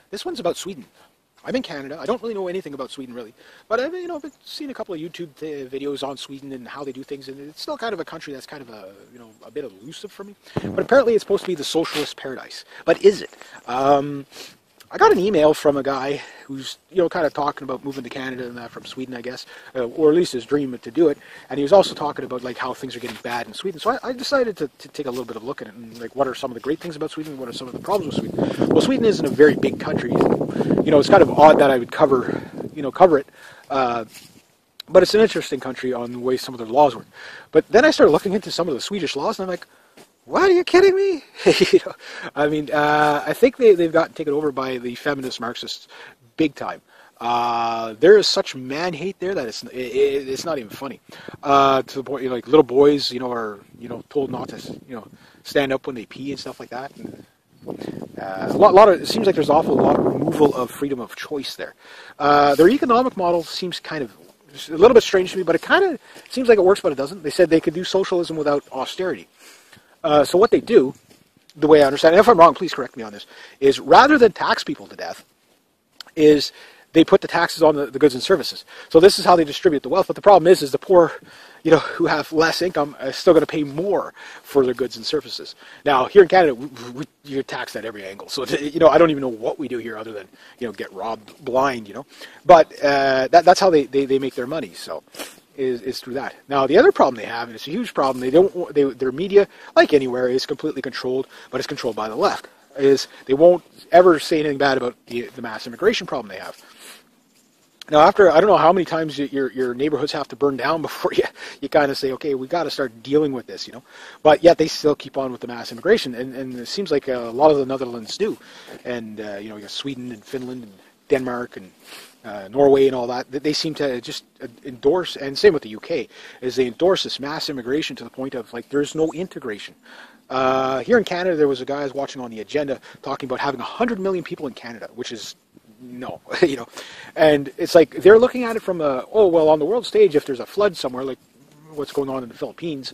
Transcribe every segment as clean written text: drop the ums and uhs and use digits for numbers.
This one's about Sweden. I'm in Canada. I don't really know anything about Sweden really, but I've been seen a couple of YouTube videos on Sweden and how they do things, and it's still kind of a country that's kind of a bit elusive for me. But apparently it's supposed to be the socialist paradise. But is it? I got an email from a guy who's kind of talking about moving to Canada and that from Sweden, I guess, or at least his dream to do it. And he was also talking about like how things are getting bad in Sweden. So I decided to take a little bit of a look at it and like what are some of the great things about Sweden, what are some of the problems with Sweden. Well, Sweden isn't a very big country. It's kind of odd that I would cover it. But it's an interesting country on the way some of their laws work. But then I started looking into some of the Swedish laws, and I'm like, what, are you kidding me? I think they've gotten taken over by the feminist Marxists big time. There is such man-hate there that it's not even funny. To the point, like little boys, are told not to, stand up when they pee and stuff like that. And, it seems like there's an awful lot of removal of freedom of choice there. Their economic model seems kind of a little bit strange to me, but it kind of seems like it works, but it doesn't. They said they could do socialism without austerity. So what they do, the way I understand it, and if I'm wrong, please correct me on this, is rather than tax people to death, is they put the taxes on the goods and services. So this is how they distribute the wealth. But the problem is the poor, who have less income are still going to pay more for their goods and services. Now, here in Canada, you're taxed at every angle. So, I don't even know what we do here other than, get robbed blind, But that's how they make their money. So. Is through that. Now the other problem they have, and it's a huge problem, their media, like anywhere, is completely controlled, but it's controlled by the left. They won't ever say anything bad about the mass immigration problem they have. Now after, I don't know how many times your neighborhoods have to burn down before you kind of say, okay, we got to start dealing with this, But yet they still keep on with the mass immigration, and it seems like a lot of the Netherlands do, and you got Sweden and Finland and Denmark and Norway and all that, they seem to just endorse, and same with the UK, is they endorse this mass immigration to the point of like there's no integration. Here in Canada, there was a guy I was watching on the agenda talking about having 100 million people in Canada, which is no, and it's like they're looking at it from on the world stage, if there's a flood somewhere, like what's going on in the Philippines,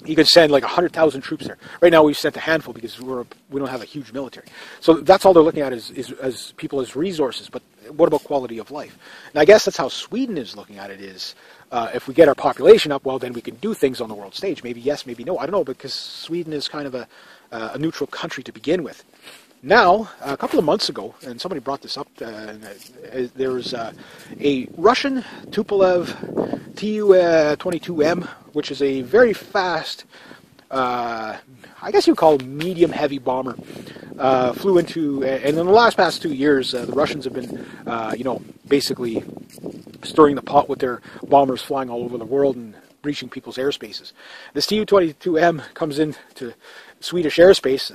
you could send like 100,000 troops there. Right now we've sent a handful because we don't have a huge military. So that's all they're looking at as people as resources. But what about quality of life? And I guess that's how Sweden is looking at it is, if we get our population up, well, then we can do things on the world stage. Maybe yes, maybe no. I don't know, because Sweden is kind of a neutral country to begin with. Now, a couple of months ago, and somebody brought this up, there was a Russian Tupolev Tu-22M, which is a very fast, I guess you'd call medium-heavy bomber, flew into, and in the past 2 years, the Russians have been, basically stirring the pot with their bombers flying all over the world and breaching people's airspaces. This Tu-22M comes into Swedish airspace.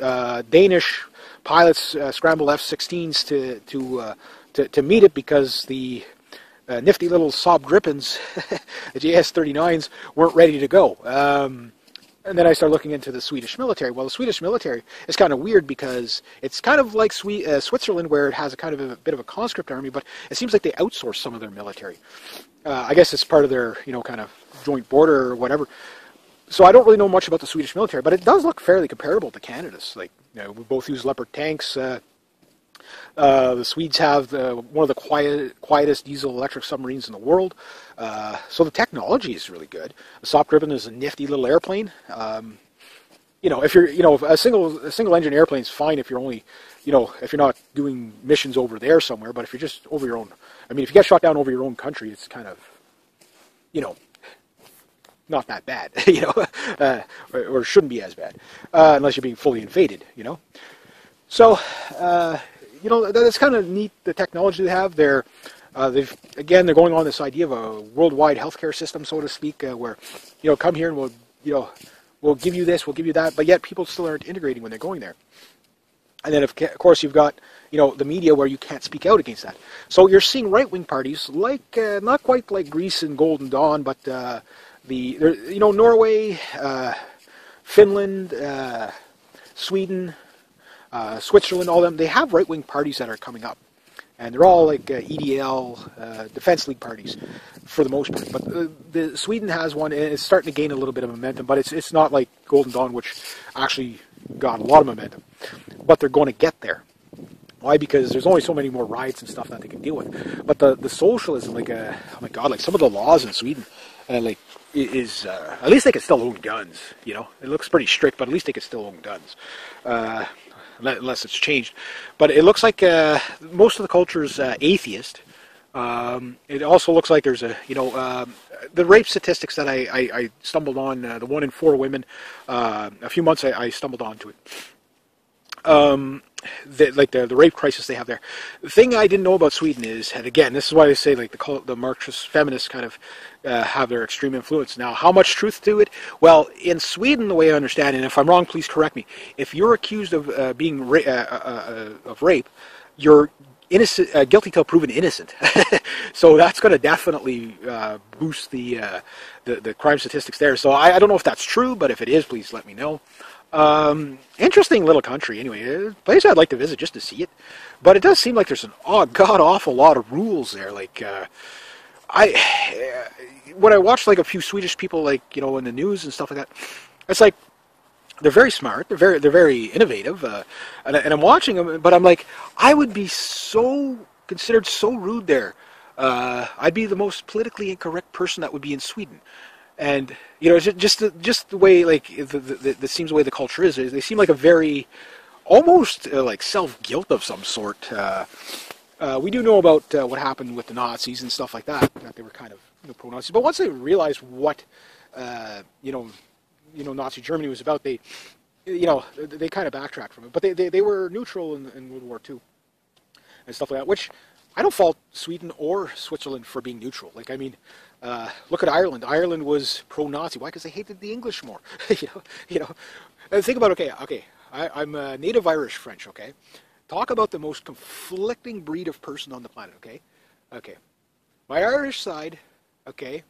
Danish pilots scrambled F-16s to meet it because the nifty little Saab Gripens, the JS-39s, weren't ready to go. And then I started looking into the Swedish military. Well, the Swedish military is kind of weird because it's kind of like Switzerland, where it has a kind of a bit of a conscript army, but it seems like they outsource some of their military. I guess it's part of their, kind of joint border or whatever. So I don't really know much about the Swedish military, but it does look fairly comparable to Canada's. Like, we both use Leopard tanks. The Swedes have one of the quietest diesel-electric submarines in the world. So the technology is really good. The Saab Gripen is a nifty little airplane. If you're, a single engine airplane is fine if you're only, if you're not doing missions over there somewhere. But if you're just over your own, if you get shot down over your own country, it's kind of, not that bad, or shouldn't be as bad, unless you're being fully invaded, So, that's kind of neat, the technology they have. They're going on this idea of a worldwide healthcare system, so to speak, where, come here and we'll give you this, we'll give you that, but yet people still aren't integrating when they're going there. And then, of course, you've got, the media where you can't speak out against that. So you're seeing right-wing parties, like, not quite like Greece and Golden Dawn, but Norway, Finland, Sweden, Switzerland, all of them, they have right-wing parties that are coming up. And they're all like EDL, Defense League parties, for the most part. But the Sweden has one, and it's starting to gain a little bit of momentum, but it's not like Golden Dawn, which actually got a lot of momentum. But they're going to get there. Why? Because there's only so many more riots and stuff that they can deal with. But the socialism, like, oh my God, like some of the laws in Sweden, like, is at least they can still own guns. You know, it looks pretty strict, but at least they can still own guns, unless it's changed. But it looks like most of the culture is atheist. It also looks like there's the rape statistics that I stumbled on, the 1 in 4 women, a few months I stumbled onto it. The rape crisis they have there. The thing I didn't know about Sweden is, and again, this is why I say like the Marxist feminists kind of have their extreme influence. Now, how much truth to it? Well, in Sweden, the way I understand it, and if I'm wrong, please correct me. If you're accused of of rape, you're innocent, guilty till proven innocent. So that's going to definitely boost the crime statistics there. So I don't know if that's true, but if it is, please let me know. Interesting little country anyway. A place I'd like to visit just to see it. But it does seem like there's an god awful lot of rules there. Like when I watch like a few Swedish people, like, you know, in the news and stuff like that, it's like they're very smart, they're very innovative, and I'm watching them, but I'm like, I would be considered so rude there. I'd be the most politically incorrect person that would be in Sweden. And, you know, just the way, like, the seems the way the culture is, they seem like a very, almost like self-guilt of some sort. We do know about what happened with the Nazis and stuff like that, that they were kind of, you know, pro-Nazis. But once they realized what, Nazi Germany was about, they kind of backtracked from it. But they were neutral in World War II and stuff like that, which I don't fault Sweden or Switzerland for being neutral. Like, I mean, look at Ireland. Ireland was pro-Nazi. Why? Because they hated the English more. And think about, I'm native Irish French, okay? Talk about the most conflicting breed of person on the planet, okay? Okay. My Irish side, okay,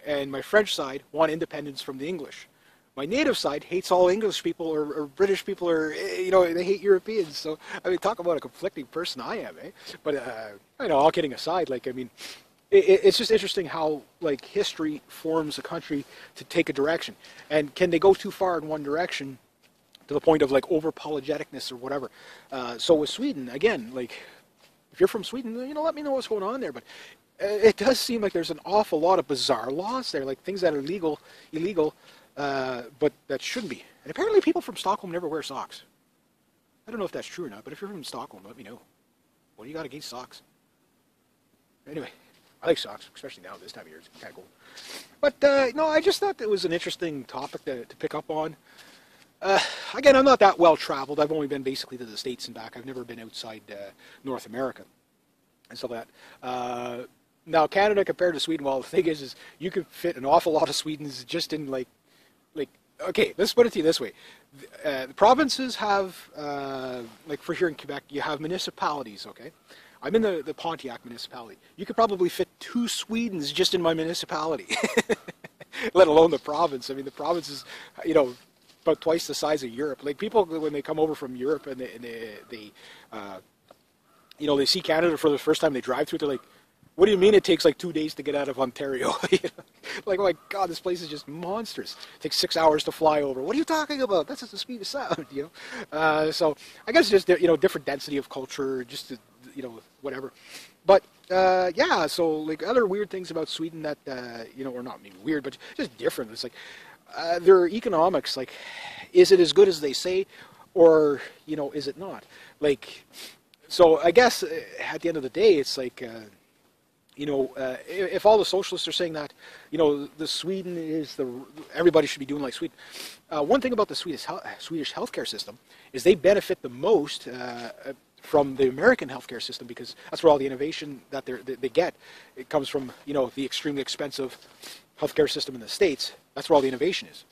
and my French side want independence from the English. My native side hates all English people or British people, or, you know, they hate Europeans. So, I mean, talk about a conflicting person I am, eh? But, all kidding aside, like, I mean, it's just interesting how, like, history forms a country to take a direction. And can they go too far in one direction to the point of, like, over-apologeticness or whatever? So with Sweden, again, like, if you're from Sweden, you know, let me know what's going on there. But it does seem like there's an awful lot of bizarre laws there, like things that are illegal, but that shouldn't be. And apparently people from Stockholm never wear socks. I don't know if that's true or not, but if you're from Stockholm, let me know. What do you got against socks? Anyway, I like socks, especially now this time of year. It's kind of cool. But, no, I just thought it was an interesting topic to pick up on. Again, I'm not that well-traveled. I've only been basically to the States and back. I've never been outside North America and stuff like that. Now, Canada compared to Sweden, well, the thing is you can fit an awful lot of Swedens just in, like, okay, let's put it to you this way. The provinces have, like for here in Quebec, you have municipalities, okay? I'm in the Pontiac municipality. You could probably fit 2 Swedens just in my municipality, let alone the province. I mean, the province is, you know, about twice the size of Europe. Like, people, when they come over from Europe and they see Canada for the first time, they drive through it, they're like, what do you mean it takes like 2 days to get out of Ontario? Like, oh my God, this place is just monstrous. It takes 6 hours to fly over. What are you talking about? That's just the speed of sound, you know? So I guess just, you know, different density of culture, just, you know, whatever. But, yeah, so like other weird things about Sweden that, you know, or not maybe weird, but just different. It's like, their economics, like, is it as good as they say, or, you know, is it not? Like, so I guess at the end of the day, it's like, you know, if all the socialists are saying that, you know, the Sweden is everybody should be doing like Sweden. One thing about the Swedish healthcare system is they benefit the most from the American healthcare system, because that's where all the innovation that they get. It comes from, you know, the extremely expensive healthcare system in the States. That's where all the innovation is.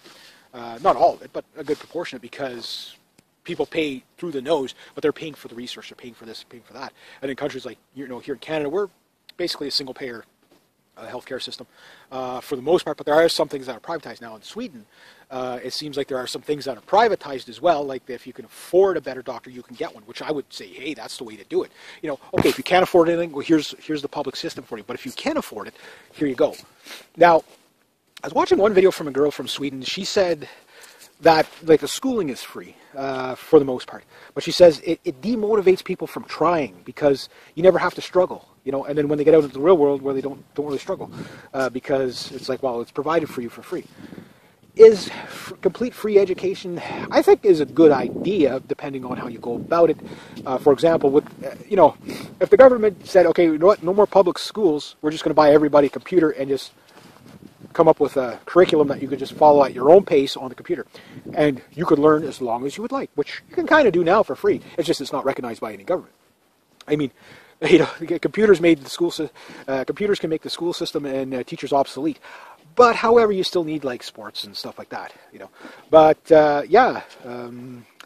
Not all of it, but a good proportion of it, because people pay through the nose, but they're paying for the research, they're paying for this, paying for that. And in countries like, you know, here in Canada, we're basically a single-payer healthcare system for the most part, but there are some things that are privatized now. In Sweden, it seems like there are some things that are privatized as well, like if you can afford a better doctor, you can get one, which I would say, hey, that's the way to do it. You know, okay, if you can't afford anything, well, here's the public system for you, but if you can afford it, here you go. Now, I was watching one video from a girl from Sweden. She said that like the schooling is free for the most part, but she says it demotivates people from trying because you never have to struggle, you know. And then when they get out into the real world, where they don't really struggle, because it's like, well, it's provided for you for free. Is complete free education, I think, is a good idea depending on how you go about it. For example, with you know, if the government said, okay, you know what, no more public schools, we're just going to buy everybody a computer and just come up with a curriculum that you could just follow at your own pace on the computer, and you could learn as long as you would like, which you can kind of do now for free. It's just it's not recognized by any government. I mean, you know, computers made the school. Computers can make the school system and teachers obsolete. But however, you still need like sports and stuff like that, you know. But yeah,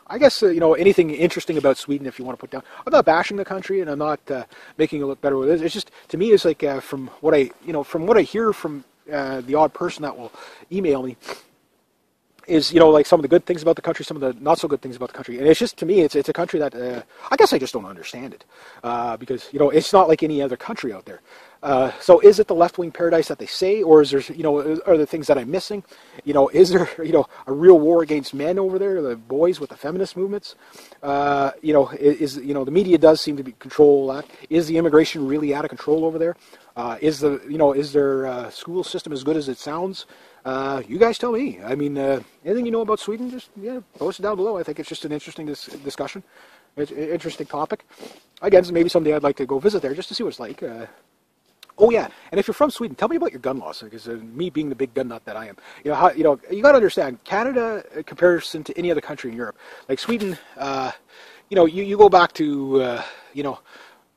I guess you know, anything interesting about Sweden, if you want to put down. I'm not bashing the country, and I'm not making it look better with it. It's just, to me, it's like from what I hear from the odd person that will email me, is, you know, like some of the good things about the country, some of the not so good things about the country. And it's just, to me, it's a country that I guess I just don't understand it, because, you know, it's not like any other country out there. So is it the left-wing paradise that they say, or is there, you know, are there things that I'm missing? You know, is there, you know, a real war against men over there, the boys with the feminist movements? You know, you know, the media does seem to control that. Is the immigration really out of control over there? Is their school system as good as it sounds? You guys tell me. I mean, anything you know about Sweden, just post it down below. I think it's just an interesting discussion. It's an interesting topic. Again, so maybe someday I'd like to go visit there just to see what it's like. Oh yeah, and if you're from Sweden, tell me about your gun laws, because me being the big gun nut that I am, you know, you got to understand, Canada, in comparison to any other country in Europe, like Sweden, you know, you go back to, you know,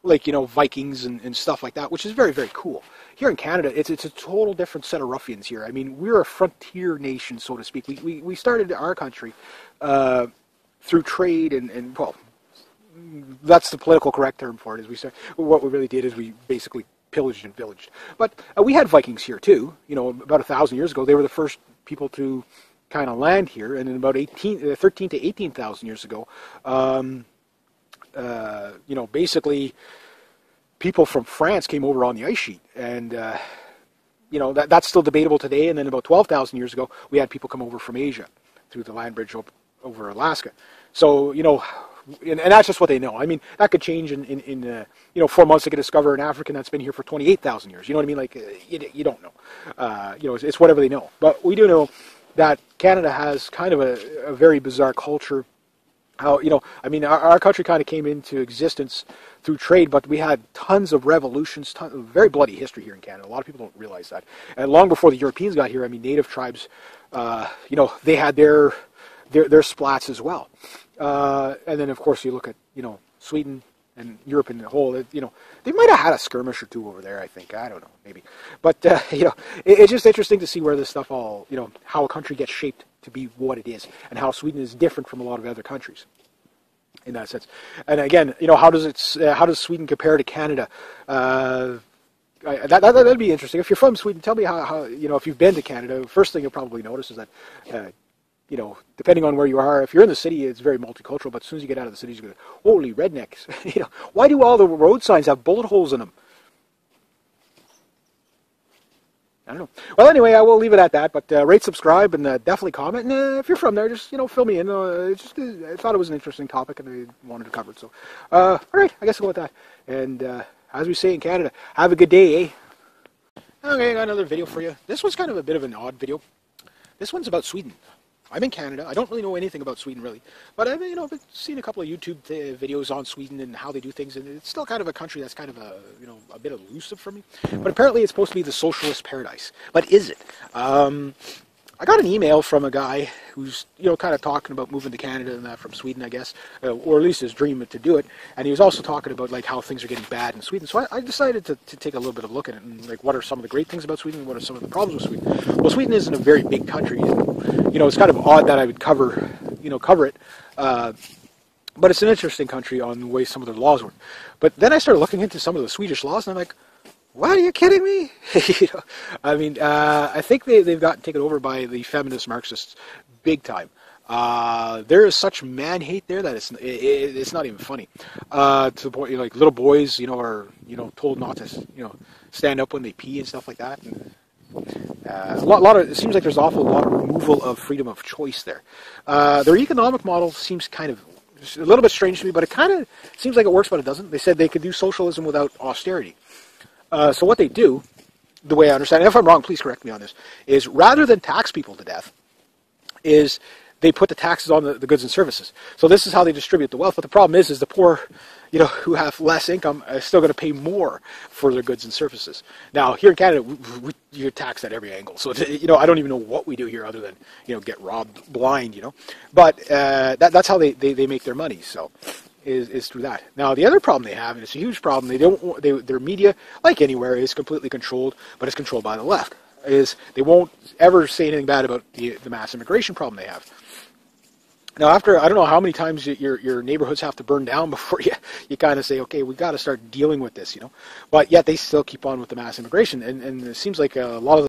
like, you know, Vikings and stuff like that, which is very, very cool. Here in Canada, it's a total different set of ruffians here. I mean, we're a frontier nation, so to speak. We started our country through trade and well, that's the political correct term for it. What we really did is we basically pillaged and villaged. But we had Vikings here too. You know, about 1,000 years ago, they were the first people to kind of land here, and in about 13 to 18,000 years ago, you know, basically people from France came over on the ice sheet, and you know, that's still debatable today. And then about 12,000 years ago, we had people come over from Asia through the land bridge over Alaska. So, you know, and that's just what they know. I mean, that could change in you know, 4 months. They could discover an African that's been here for 28,000 years. You know what I mean? Like, you don't know. You know, it's whatever they know. But we do know that Canada has kind of a very bizarre culture. How, you know, I mean, our country kind of came into existence through trade, but we had tons of revolutions, tons of very bloody history here in Canada. A lot of people don't realize that. And long before the Europeans got here, I mean, native tribes, you know, they had their splats as well. And then, of course, you look at, you know, Sweden and Europe in the whole, you know, they might have had a skirmish or two over there, I think. I don't know, maybe. But, you know, it's just interesting to see where this stuff all, you know, how a country gets shaped to be what it is, and how Sweden is different from a lot of other countries in that sense. And again, you know, how does Sweden compare to Canada? That'd be interesting. If you're from Sweden, tell me how, you know, if you've been to Canada. First thing you'll probably notice is that, you know, depending on where you are, if you're in the city, it's very multicultural, but as soon as you get out of the city, you go, holy rednecks. You know, why do all the road signs have bullet holes in them? I don't know. Well, anyway, I will leave it at that, but rate, subscribe, and definitely comment. And if you're from there, just, you know, fill me in. I thought it was an interesting topic, and I wanted to cover it. So, all right, I guess I'll go with that. And as we say in Canada, have a good day, eh? Okay, I got another video for you. This one's kind of a bit of an odd video. This one's about Sweden. I'm in Canada. I don't really know anything about Sweden, really. But I've, you know, I've seen a couple of YouTube videos on Sweden and how they do things, and it's still kind of a country that's kind of a, you know, a bit elusive for me. But apparently it's supposed to be the socialist paradise. But is it? I got an email from a guy who's, you know, kind of talking about moving to Canada and that from Sweden, I guess, or at least his dream to do it. And he was also talking about, like, how things are getting bad in Sweden. So I decided to take a little bit of a look at it and, like, what are some of the great things about Sweden and what are some of the problems with Sweden. Well, Sweden isn't a very big country. You know, it's kind of odd that I would cover it. But it's an interesting country on the way some of their laws work. But then I started looking into some of the Swedish laws, and I'm like, what, are you kidding me? You know, I mean, I think they've gotten taken over by the feminist Marxists big time. There is such man-hate there that it's not even funny. To the point, you know, like, little boys, you know, are, you know, told not to, you know, stand up when they pee and stuff like that. And It seems like there's an awful lot of removal of freedom of choice there. Their economic model seems kind of a little bit strange to me, but it kind of seems like it works, but it doesn't. They said they could do socialism without austerity. So what they do, the way I understand it, if I'm wrong, please correct me on this, is rather than tax people to death, is they put the taxes on the goods and services. So this is how they distribute the wealth. But the problem is the poor, who have less income are still going to pay more for their goods and services. Now, here in Canada, you're taxed at every angle. So, I don't even know what we do here other than, get robbed blind, But that's how they make their money. So, is through that. Now, the other problem they have, and it's a huge problem, their media, like anywhere, is completely controlled, but it's controlled by the left. Is they won't ever say anything bad about the mass immigration problem they have. Now, after, I don't know how many times your neighborhoods have to burn down before you kind of say, okay, we've got to start dealing with this, But yet they still keep on with the mass immigration. And it seems like a lot of